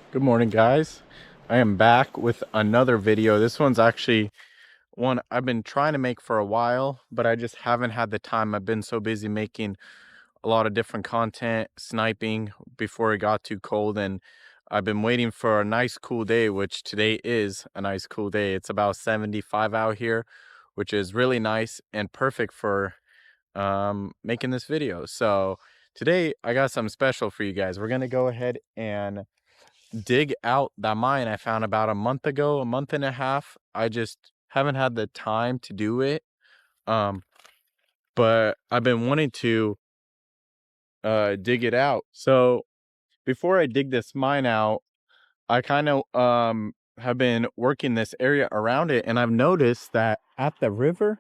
Good morning, guys. I am back with another video. This one's actually one I've been trying to make for a while, but I just haven't had the time. I've been so busy making a lot of different content, sniping before it got too cold, and I've been waiting for a nice cool day, which today is a nice cool day. It's about 75 out here, which is really nice and perfect for making this video. So today I got something special for you guys. We're gonna go ahead and dig out that mine I found about a month ago, a month and a half. I just haven't had the time to do it. Um, but I've been wanting to dig it out. So before I dig this mine out, I kind of have been working this area around it, and I've noticed that at the river,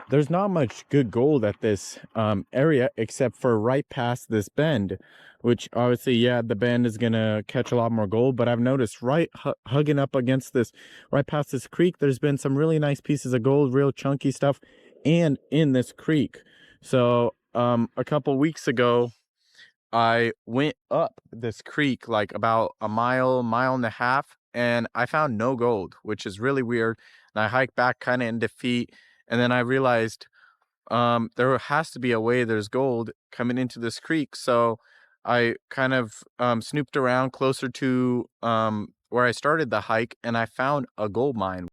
there's not much good gold at this area except for right past this bend, which obviously, yeah, the bend is gonna catch a lot more gold. But I've noticed right hugging up against this, right past this creek, there's been some really nice pieces of gold, real chunky stuff, and in this creek. So a couple weeks ago, I went up this creek like about a mile and a half, and I found no gold, which is really weird. And I hiked back kind of in defeat, and then I realized there has to be a way there's gold coming into this creek. So I kind of snooped around closer to where I started the hike, and I found a gold mine.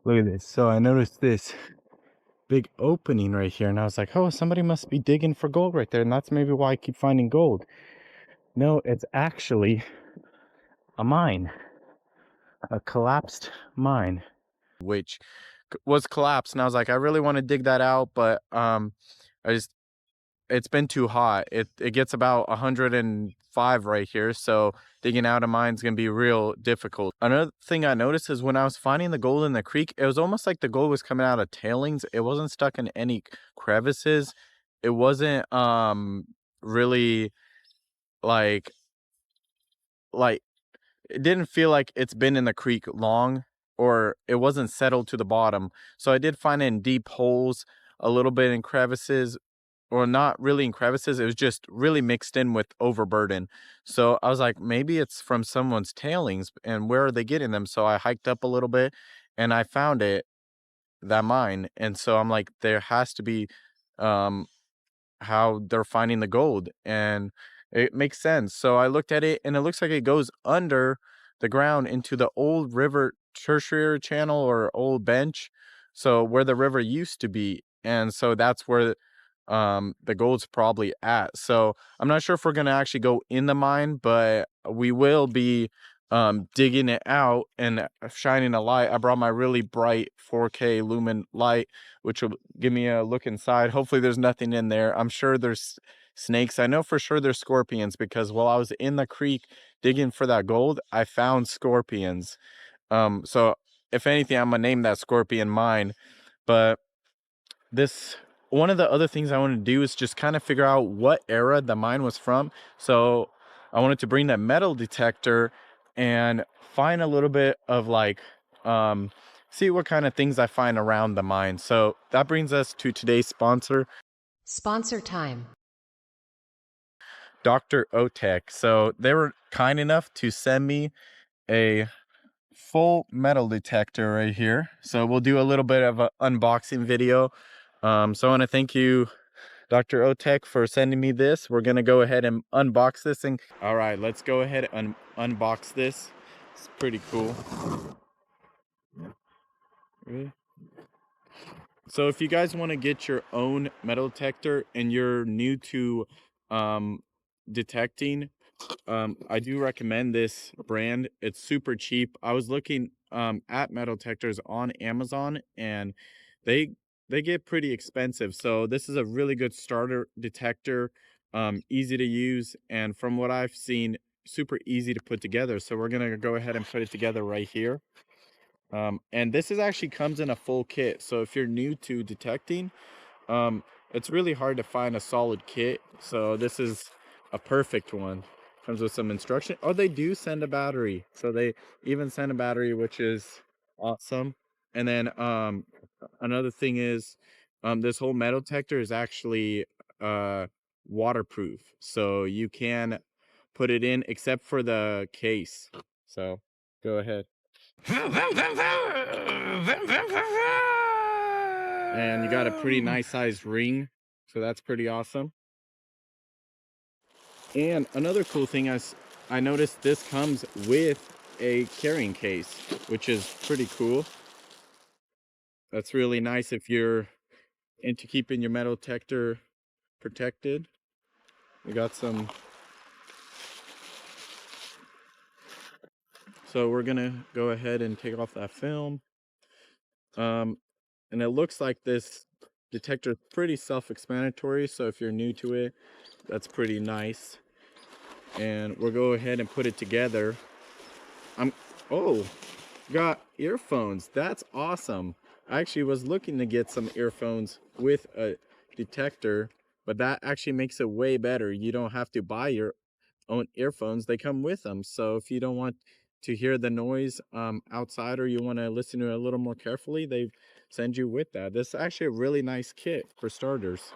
Look at this. So I noticed this big opening right here, and I was like, oh, somebody must be digging for gold right there, and that's maybe why I keep finding gold. No, it's actually a mine, a collapsed mine, which was collapsed. And I was like, I really want to dig that out, but I just it's been too hot. It gets about 105 right here, so digging out a mine's gonna be real difficult. Another thing I noticed is when I was finding the gold in the creek, it was almost like the gold was coming out of tailings. It wasn't stuck in any crevices. It wasn't really like like it didn't feel like it's been in the creek long, or it wasn't settled to the bottom. So I did find it in deep holes, a little bit in crevices, or not really in crevices. It was just really mixed in with overburden. So I was like, maybe it's from someone's tailings, and where are they getting them? So I hiked up a little bit and I found it, that mine. And so I'm like, there has to be um how they're finding the gold, and it makes sense. So I looked at it, and it looks like it goes under the ground into the old river tertiary channel or old bench, so where the river used to be. And so that's where the gold's probably at. So I'm not sure if we're gonna actually go in the mine, but we will be digging it out and shining a light. I brought my really bright 4K lumen light, which will give me a look inside. Hopefully there's nothing in there. I'm sure there's snakes. I know for sure there's scorpions, because while I was in the creek digging for that gold, I found scorpions. So if anything, I'm gonna name that scorpion mine. But this one of the other things I wanted to do is just kind of figure out what era the mine was from. So I wanted to bring that metal detector and find a little bit of like see what kind of things I find around the mine. So that brings us to today's sponsor, Sponsor time. DR.OTEK. So they were kind enough to send me a full metal detector right here. So we'll do a little bit of an unboxing video. So I want to thank you, DR.OTEK, for sending me this. We're gonna go ahead and unbox this thing. All right, let's go ahead and unbox this. It's pretty cool. Really? So if you guys want to get your own metal detector and you're new to um, detecting, I do recommend this brand. It's super cheap. I was looking at metal detectors on Amazon, and they they get pretty expensive. So this is a really good starter detector, easy to use, and from what I've seen, super easy to put together. So we're gonna go ahead and put it together right here. And this is actually comes in a full kit. So if you're new to detecting, um, it's really hard to find a solid kit. So this is a perfect one. Comes with some instruction. Oh, they do send a battery. So they even send a battery, which is awesome. And then another thing is this whole metal detector is actually uh waterproof. So you can put it in, except for the case. So go ahead. And you got a pretty nice sized ring, so that's pretty awesome. And another cool thing is I noticed this comes with a carrying case, which is pretty cool. That's really nice if you're into keeping your metal detector protected. We got some. So we're gonna go ahead and take off that film. And it looks like this detector is pretty self-explanatory, so if you're new to it, that's pretty nice. And we'll go ahead and put it together. Oh, got earphones. That's awesome. I actually was looking to get some earphones with a detector, but that actually makes it way better. You don't have to buy your own earphones. They come with them. So if you don't want to hear the noise outside, or you want to listen to it a little more carefully, they send you with that. This is actually a really nice kit for starters.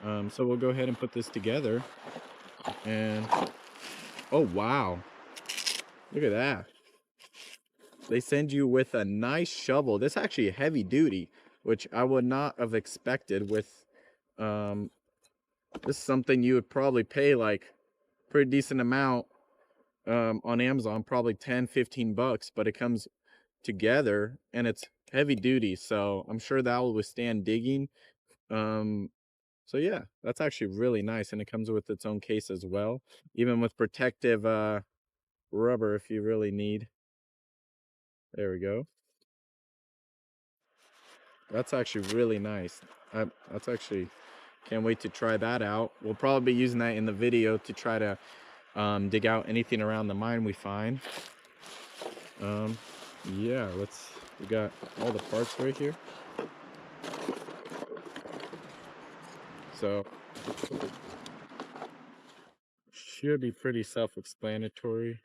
So we'll go ahead and put this together. And oh wow, look at that. They send you with a nice shovel. This is actually heavy duty, which I would not have expected with this is something you would probably pay like pretty decent amount on Amazon, probably 10-15 bucks, but it comes together and it's heavy duty, so I'm sure that will withstand digging. So yeah, that's actually really nice, and it comes with its own case as well, even with protective rubber if you really need. There we go. That's actually really nice. That's actually, can't wait to try that out. We'll probably be using that in the video to try to dig out anything around the mine we find. Yeah, we got all the parts right here. So should be pretty self-explanatory.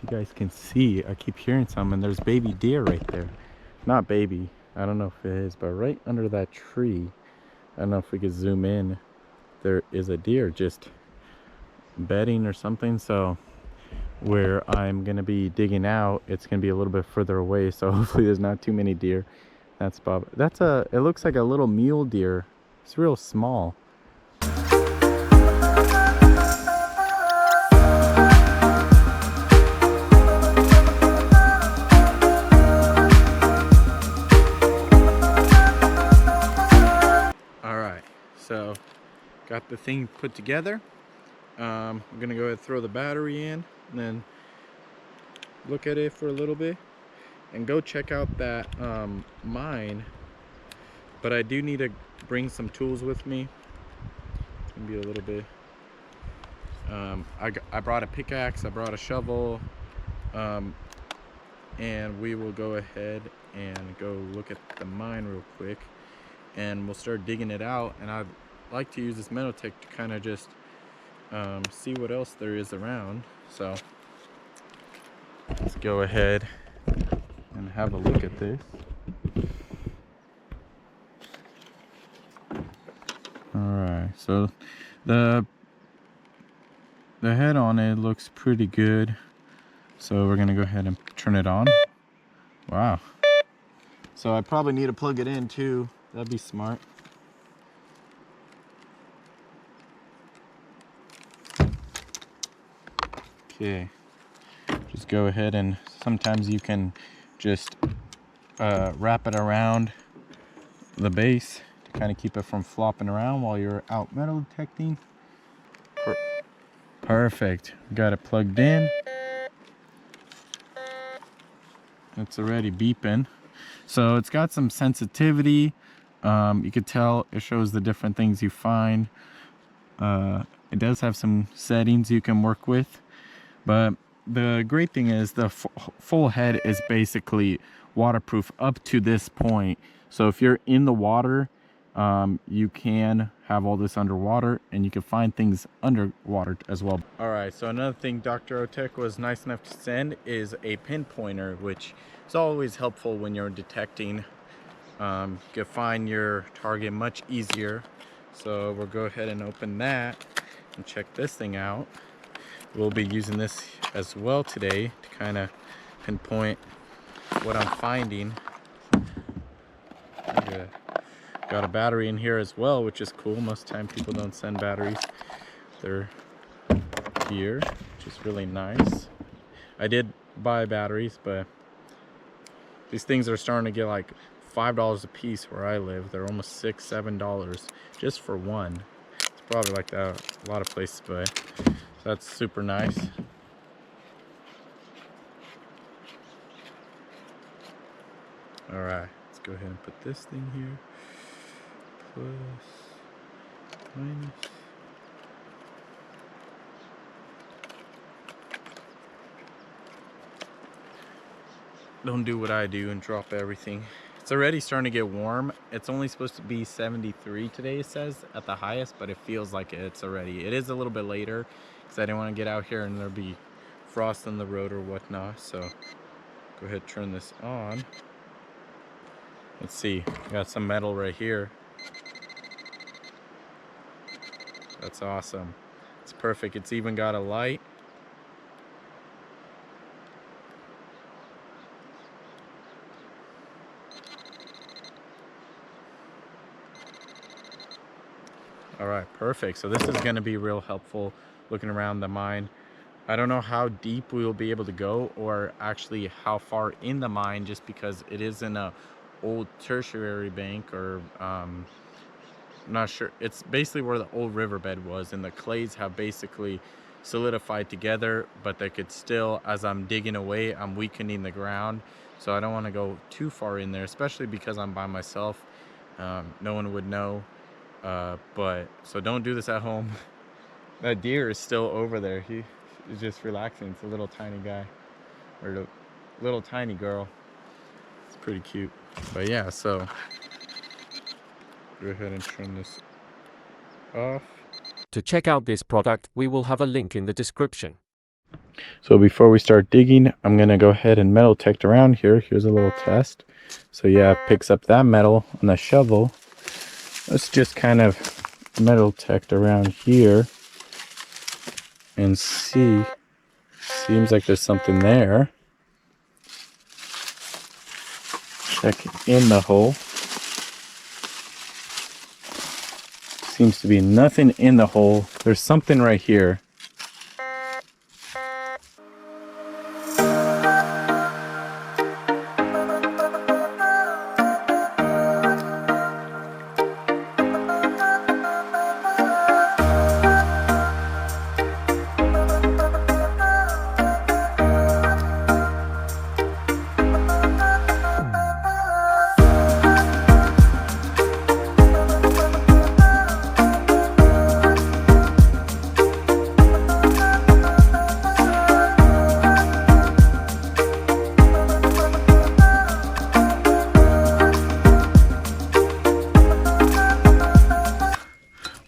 You guys can see, I keep hearing some, and there's baby deer right there. Not baby, I don't know if it is, but right under that tree, I don't know if we could zoom in, there is a deer just bedding or something. So where I'm gonna be digging out, it's gonna be a little bit further away, so hopefully there's not too many deer. That's Bob. It looks like a little mule deer. It's real small. So got the thing put together. I'm gonna go ahead and throw the battery in and then look at it for a little bit and go check out that mine. But I do need to bring some tools with me. It's gonna be a little bit. I brought a pickaxe, I brought a shovel, and we will go ahead and go look at the mine real quick, and we'll start digging it out. And I'd like to use this metal tech to kind of just see what else there is around. So let's go ahead and have a look at this. Alright, so the head on it looks pretty good, so we're gonna go ahead and turn it on. Wow. So I probably need to plug it in too. That'd be smart. Okay, just go ahead, and sometimes you can just wrap it around the base to kind of keep it from flopping around while you're out metal detecting. Perfect. Got it plugged in. It's already beeping. So it's got some sensitivity. You could tell it shows the different things you find. It does have some settings you can work with, but the great thing is the full head is basically waterproof up to this point. So if you're in the water, you can have all this underwater, and you can find things underwater as well. All right, so another thing DR.OTEK was nice enough to send is a pinpointer, which is always helpful when you're detecting. You can find your target much easier. So we'll go ahead and open that and check this thing out. We'll be using this as well today to kind of pinpoint what I'm finding. Got a battery in here as well, which is cool. Most of the time people don't send batteries. They're here, which is really nice. I did buy batteries, but these things are starting to get like $5 a piece where I live. They're almost $6-7 just for one. It's probably like that a lot of places, but that's super nice. All right, let's go ahead and put this thing here. Plus, minus. Don't do what I do and drop everything. It's already starting to get warm. It's only supposed to be 73 today, it says, at the highest, but it feels like it's already. It is a little bit later because I didn't want to get out here and there'll be frost on the road or whatnot. So go ahead, turn this on. Let's see, got some metal right here. That's awesome. It's perfect. It's even got a light. All right, perfect. So this is going to be real helpful looking around the mine. I don't know how deep we will be able to go, or actually how far in the mine, just because it is in a old tertiary bank, or I'm not sure. It's basically where the old riverbed was, and the clays have basically solidified together, but they could still, as I'm digging away, I'm weakening the ground. So I don't want to go too far in there, especially because I'm by myself. No one would know. But so don't do this at home. That deer is still over there. He is just relaxing. It's a little tiny guy, or a little tiny girl. It's pretty cute. But yeah, so go ahead and turn this off. To check out this product, we will have a link in the description. So before we start digging, I'm gonna go ahead and metal detect around here. Here's a little test. So yeah, it picks up that metal on the shovel. Let's just kind of metal detect around here and see. Seems like there's something there. Check in the hole. Seems to be nothing in the hole. There's something right here.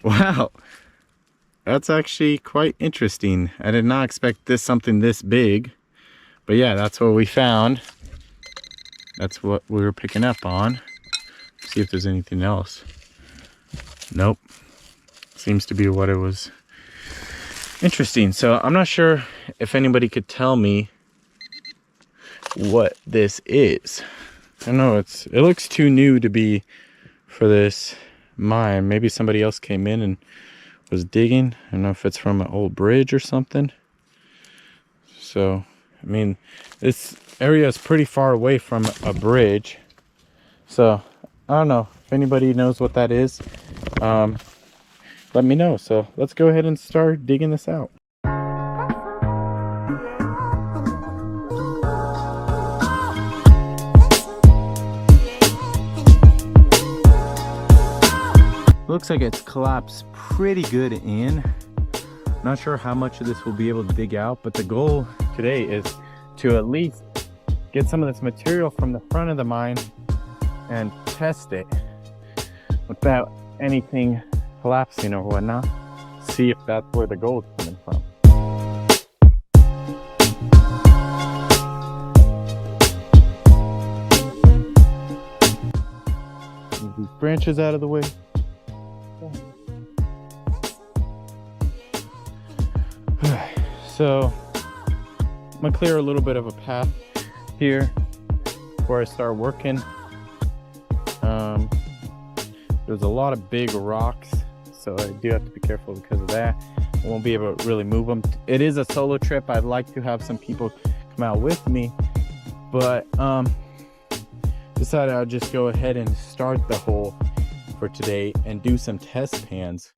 Wow, that's actually quite interesting. I did not expect something this big, but yeah, that's what we found. That's what we were picking up on. See if there's anything else. Nope. Seems to be what it was. Interesting. So I'm not sure if anybody could tell me what this is. I don't know. It looks too new to be for this mine. Maybe somebody else came in and was digging. I don't know if it's from an old bridge or something. So, I mean, this area is pretty far away from a bridge. So, I don't know if anybody knows what that is. Let me know. So, let's go ahead and start digging this out. Looks like it's collapsed pretty good in. Not sure how much of this we'll be able to dig out, but the goal today is to at least get some of this material from the front of the mine and test it without anything collapsing or whatnot. See if that's where the gold's coming from. Move these branches out of the way. So I'm gonna clear a little bit of a path here before I start working. There's a lot of big rocks, so I do have to be careful because of that. I won't be able to really move them. It is a solo trip. I'd like to have some people come out with me, but decided I'll just go ahead and start the hole for today and do some test pans.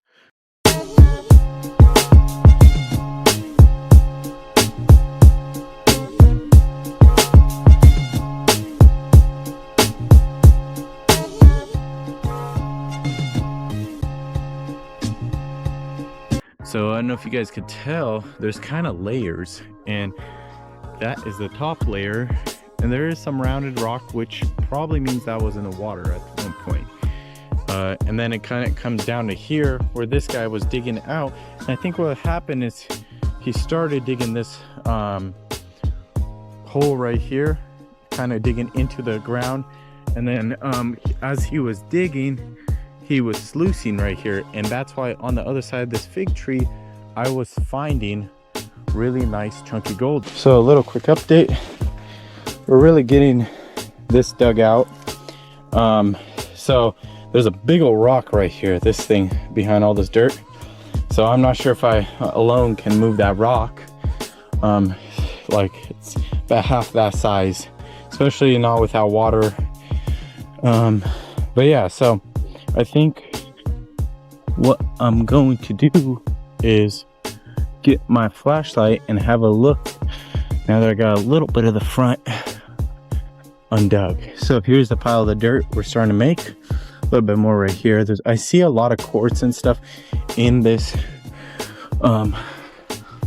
So I don't know if you guys could tell, there's kind of layers, and that is the top layer, and there is some rounded rock, which probably means that was in the water at one point. And then it kind of comes down to here where this guy was digging out, and I think what happened is he started digging this hole right here, kind of digging into the ground, and then as he was digging, he was sluicing right here, and that's why on the other side of this fig tree I was finding really nice chunky gold. So a little quick update, we're really getting this dug out. So there's a big old rock right here, this thing behind all this dirt, so I'm not sure if I alone can move that rock. Like it's about half that size, especially not without water. But yeah, so I think what I'm going to do is get my flashlight and have a look now that I got a little bit of the front undug. So here's the pile of the dirt we're starting to make. A little bit more right here. I see a lot of quartz and stuff in this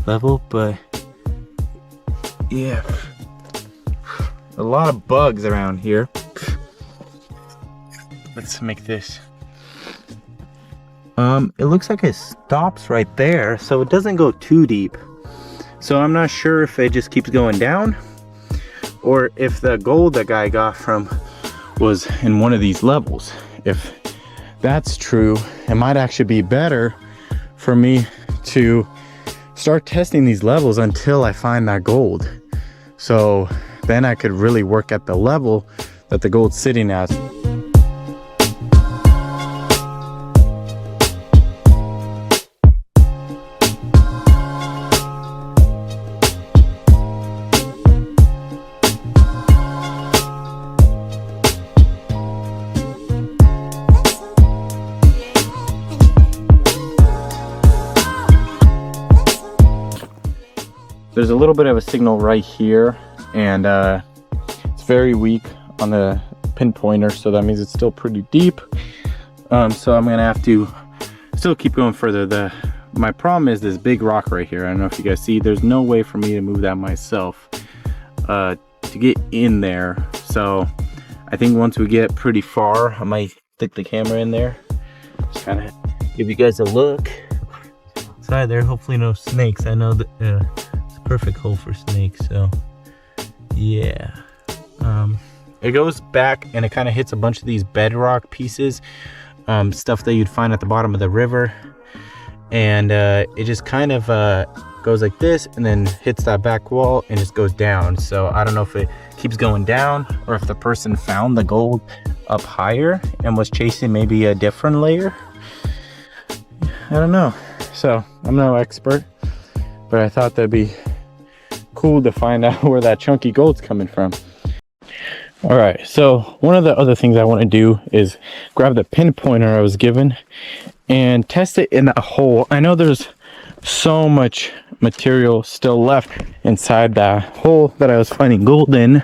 level, but yeah, a lot of bugs around here. Let's make this. It looks like it stops right there, so it doesn't go too deep. So I'm not sure if it just keeps going down or if the gold that guy got from was in one of these levels. If that's true, it might actually be better for me to start testing these levels until I find that gold. So then I could really work at the level that the gold's sitting at. There's a little bit of a signal right here, and it's very weak on the pinpointer, so that means it's still pretty deep. So I'm gonna have to still keep going further. My problem is this big rock right here. I don't know if you guys see, there's no way for me to move that myself to get in there. So I think once we get pretty far, I might stick the camera in there, just kind of give you guys a look inside there. Hopefully no snakes. I know that it's a perfect hole for snakes, so yeah. It goes back and it kind of hits a bunch of these bedrock pieces, stuff that you'd find at the bottom of the river, and it just kind of goes like this and then hits that back wall and just goes down. So I don't know if it keeps going down or if the person found the gold up higher and was chasing maybe a different layer. I don't know. So I'm no expert, but I thought that'd be cool to find out where that chunky gold's coming from. All right, so one of the other things I want to do is grab the pinpointer I was given and test it in that hole. I know there's so much material still left inside that hole that I was finding gold in.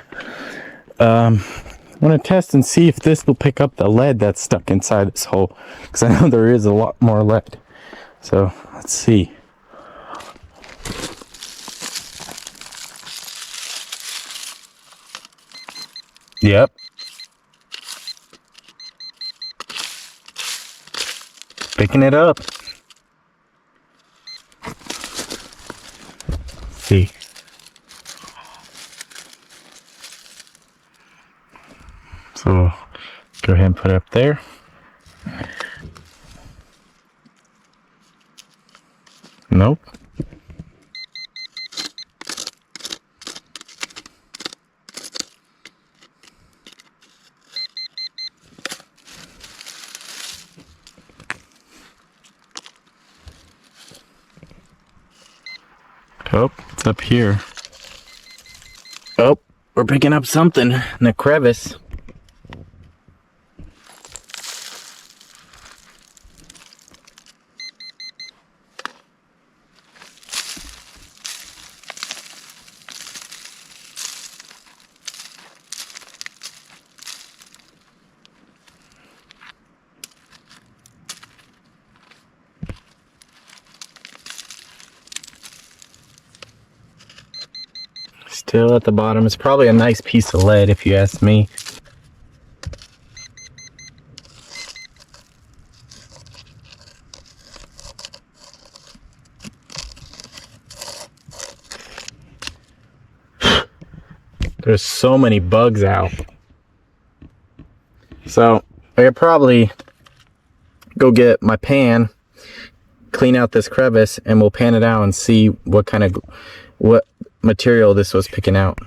I'm gonna test and see if this will pick up the lead that's stuck inside this hole, because I know there is a lot more lead. So let's see. Yep. Picking it up. Let's see. So go ahead and put it up there. Nope. Oh, it's up here. Oh, we're picking up something in a crevice. Still at the bottom. It's probably a nice piece of lead if you ask me. There's so many bugs out. So I could probably go get my pan, clean out this crevice, and we'll pan it out and see what material this was picking out.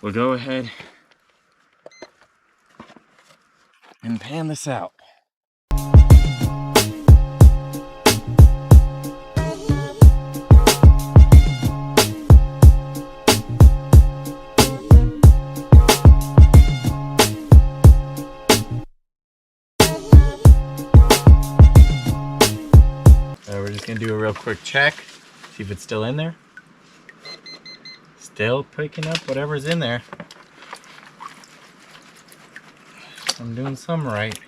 We'll go ahead and pan this out. We're just gonna do a real quick check, see if it's still in there. Still picking up whatever's in there. I'm doing some right.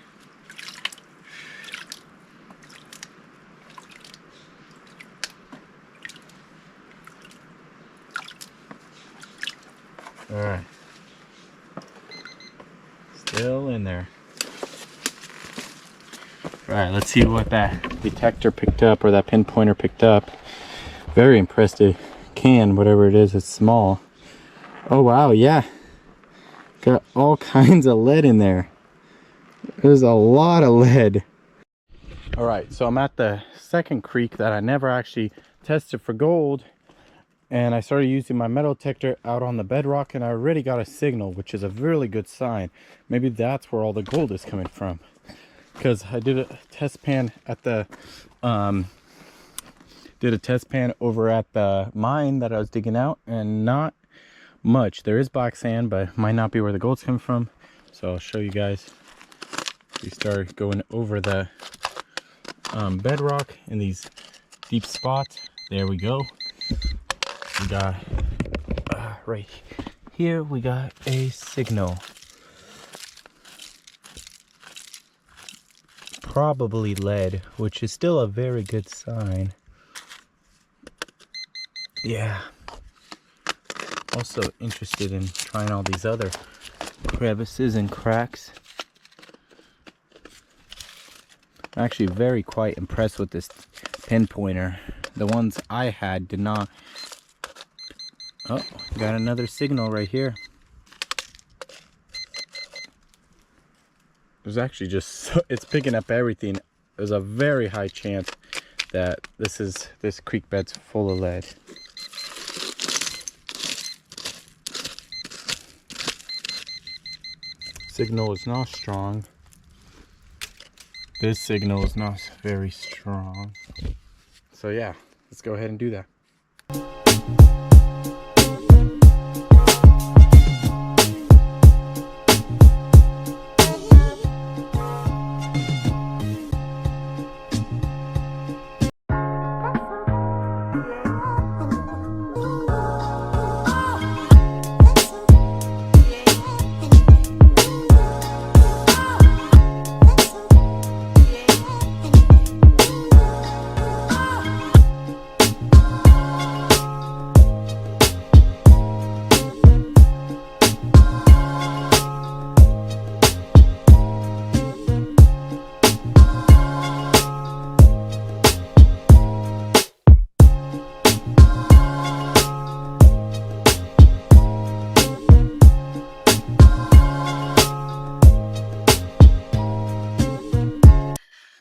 All right. Still in there. All right, let's see what that detector picked up, or that pinpointer picked up. Very impressive can, whatever it is, it's small. Oh wow, yeah. Got all kinds of lead in there. There's a lot of lead. All right, so I'm at the second creek that I never actually tested for gold, and I started using my metal detector out on the bedrock, and I already got a signal, which is a really good sign. Maybe that's where all the gold is coming from, because I did a test pan at the over at the mine that I was digging out, and not much. There is black sand, but might not be where the gold's coming from. So I'll show you guys. We start going over the bedrock in these deep spots. There we go. We got right here, we got a signal. Probably lead, which is still a very good sign. Yeah. Also interested in trying all these other crevices and cracks. I'm actually very quite impressed with this pinpointer. The ones I had did not. Oh, got another signal right here. There's actually just, it's picking up everything. There's a very high chance that this creek bed's full of lead. Signal is not strong. This signal is not very strong. So yeah, let's go ahead and do that.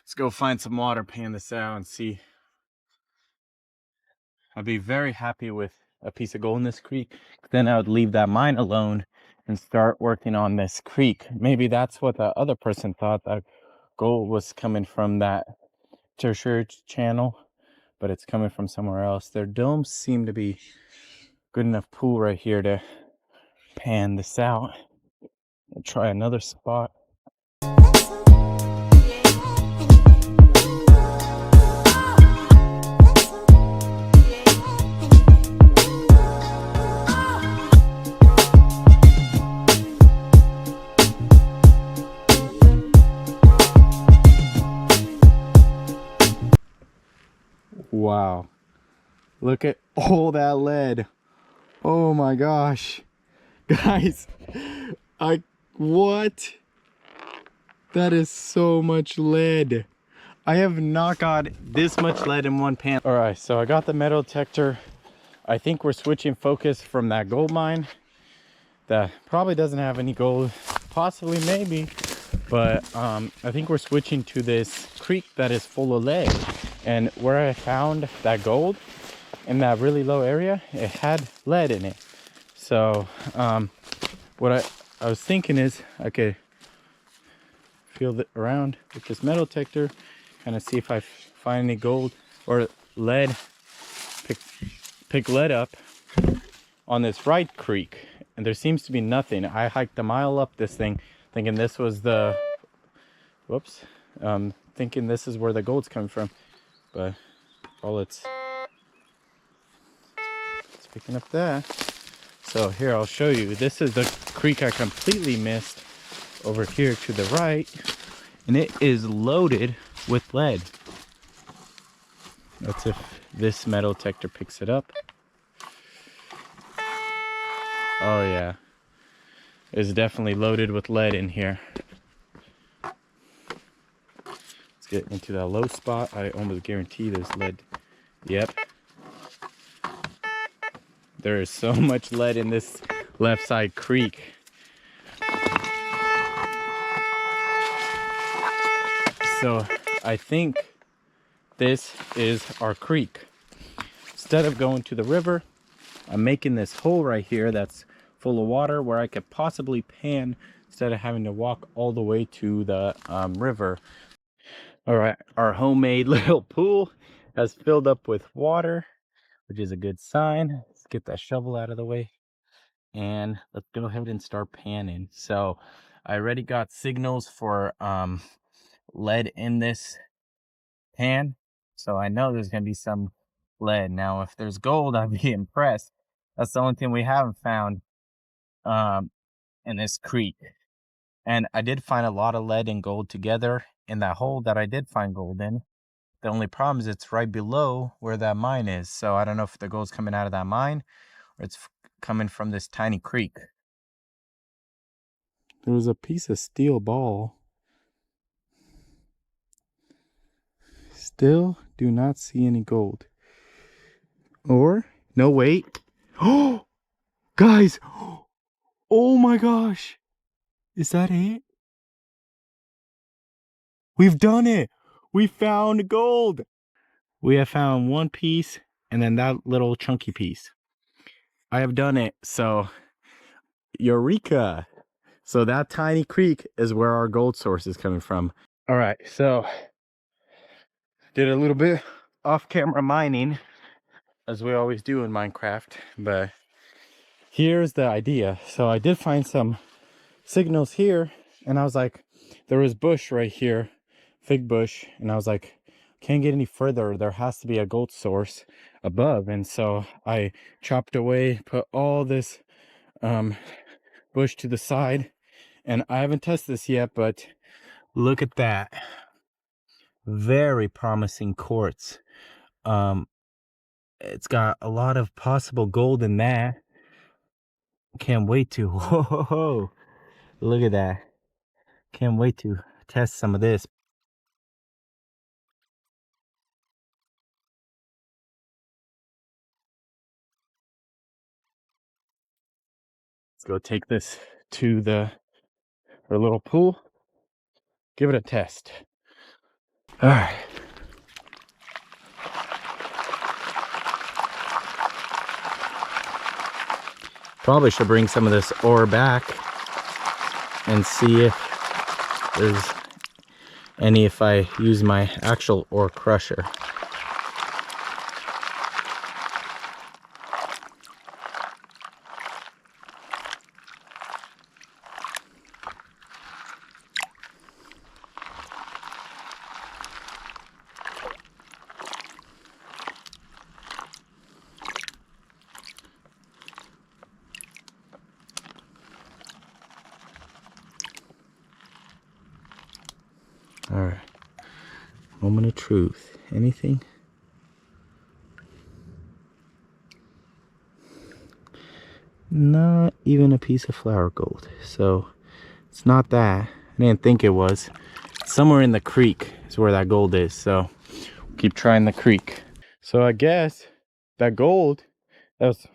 Let's go find some water, pan this out, and see. I'd be very happy with a piece of gold in this creek. Then I would leave that mine alone and start working on this creek. Maybe that's what the other person thought, that gold was coming from that tertiary channel, but it's coming from somewhere else. Their domes seem to be good enough pool right here to pan this out. I'll try another spot. Wow, look at all that lead. Oh my gosh, guys, what? That is so much lead. I have not got this much lead in one pan. All right, so I got the metal detector. I think we're switching focus from that gold mine that probably doesn't have any gold, possibly, maybe, but I think we're switching to this creek that is full of lead. And where I found that gold in that really low area, it had lead in it. So what I was thinking is I could feel it around with this metal detector, kind of see if I find any gold or lead, pick lead up on this right creek. And there seems to be nothing. I hiked a mile up this thing thinking this was the, whoops, thinking this is where the gold's coming from, but all it's picking up that. So here, I'll show you. This is the creek I completely missed over here to the right, and it is loaded with lead. That's if this metal detector picks it up. Oh yeah, it's definitely loaded with lead in here. Let's get into that low spot. I almost guarantee there's lead. Yep. There is so much lead in this left side creek. So I think this is our creek. Instead of going to the river, I'm making this hole right here that's full of water where I could possibly pan instead of having to walk all the way to the river. All right, our homemade little pool has filled up with water, which is a good sign. Let's get that shovel out of the way and let's go ahead and start panning. So I already got signals for lead in this pan, so I know there's gonna be some lead. Now if there's gold, I'd be impressed. That's the only thing we haven't found in this creek. And I did find a lot of lead and gold together in that hole that I did find gold in. The only problem is it's right below where that mine is, so I don't know if the gold's coming out of that mine or it's coming from this tiny creek. There was a piece of steel ball. Still do not see any gold. Or, no, wait. Oh, guys. Oh my gosh. Is that it? We've done it. We found gold. We have found one piece and then that little chunky piece. I have done it. So, eureka. So that tiny creek is where our gold source is coming from. All right. So, did a little bit off camera mining as we always do in Minecraft, but here's the idea. So I did find some signals here, and I was like, there was bush right here, fig bush, and I was like, can't get any further, there has to be a gold source above. And so I chopped away, put all this bush to the side, and I haven't tested this yet, but look at that, very promising quartz. It's got a lot of possible gold in that. Can't wait to, whoa, look at that. Can't wait to test some of this. Let's go take this to our little pool. Give it a test. All right. Probably should bring some of this ore back and see if there's any if I use my actual ore crusher. All right. Moment of truth. Anything? Not even a piece of flour gold. So it's not that. I didn't think it was. Somewhere in the creek is where that gold is. So keep trying the creek. So I guess that gold that was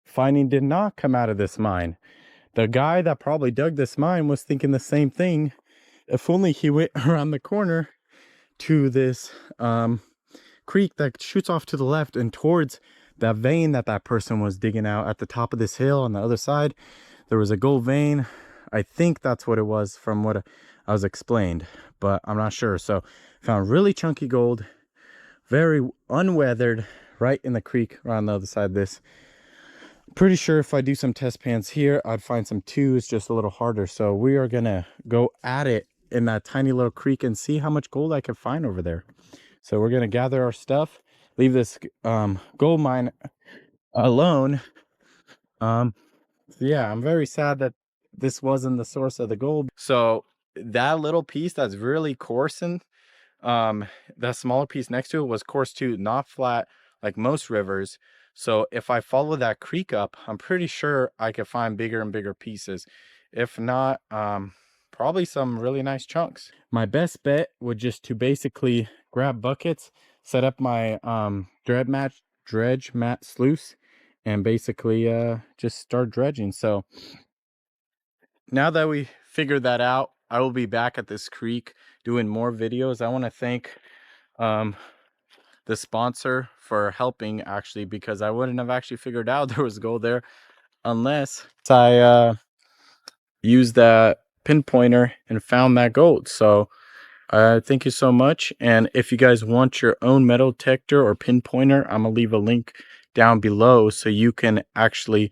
finding did not come out of this mine. The guy that probably dug this mine was thinking the same thing. If only he went around the corner to this creek that shoots off to the left and towards that vein that person was digging out at the top of this hill on the other side. There was a gold vein. I think that's what it was from what I was explained, but I'm not sure. So found really chunky gold, very unweathered, right in the creek around the other side of this. Pretty sure if I do some test pans here, I'd find some too. It's just a little harder. So we are gonna go at it in that tiny little creek and see how much gold I can find over there. So we're gonna gather our stuff, leave this gold mine alone. Yeah, I'm very sad that this wasn't the source of the gold. So that little piece that's really coarse, and that smaller piece next to it was coarse too, not flat like most rivers. So if I follow that creek up, I'm pretty sure I could find bigger and bigger pieces. If not, probably some really nice chunks. My best bet would just to basically grab buckets, set up my dredge mat sluice, and basically just start dredging. So now that we figured that out, I will be back at this creek doing more videos. I want to thank the sponsor for helping, actually, because I wouldn't have actually figured out there was gold there unless I used that pinpointer and found that gold. So thank you so much. And if you guys want your own metal detector or pinpointer, I'm gonna leave a link down below so you can actually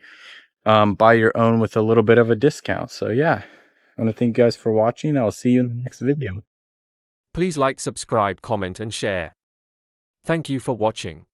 buy your own with a little bit of a discount. So yeah, I want to thank you guys for watching. I'll see you in the next video. Please like, subscribe, comment and share. Thank you for watching.